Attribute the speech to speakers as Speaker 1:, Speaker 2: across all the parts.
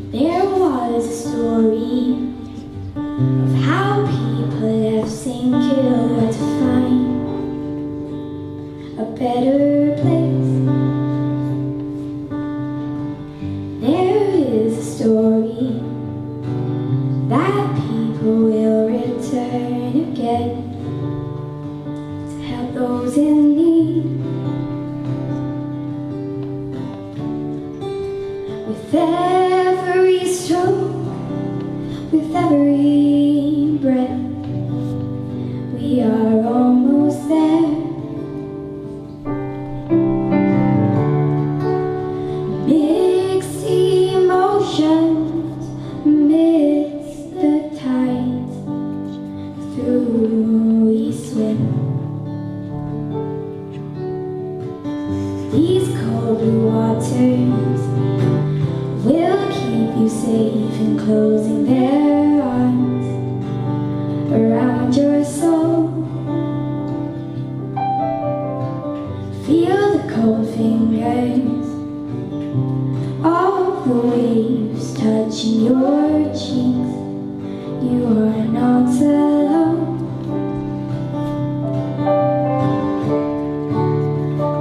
Speaker 1: There was a story of how people have seen killed to find a better place. There is a story that people will return again to help those in need. With every stroke, with every breath, we are almost there. Mixed emotions amidst the tides, through we swim. These cold blue waters will keep you safe, enclosing their arms around your soul. Feel the cold fingers of the waves touching your cheeks. You are not alone.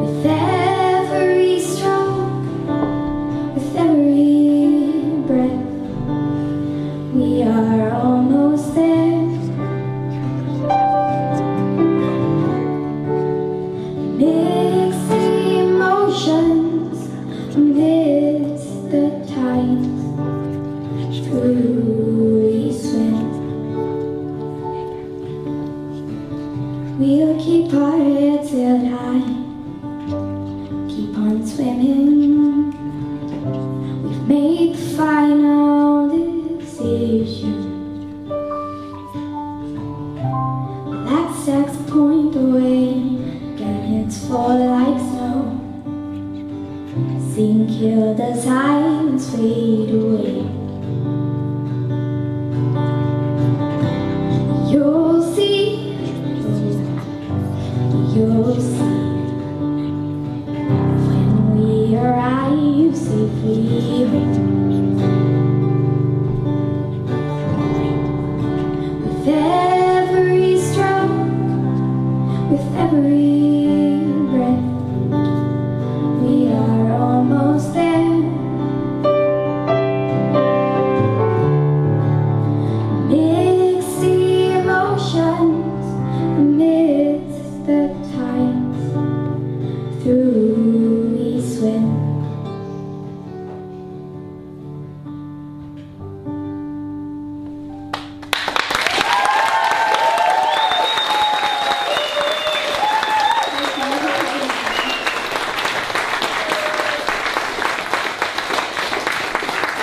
Speaker 1: With every stroke, with every breath, we are almost there. Mixed emotions amidst the tides, through we swim. We'll keep our heads held high, keep on swimming. We've made the final decision. That stacks point away, gallons fall like snow. Seen killed as eyes fade away. You'll see, you'll see, when we arrive safely home. With every stroke, with every breath, we are almost there. Mixed emotions amidst the tides, through we swim.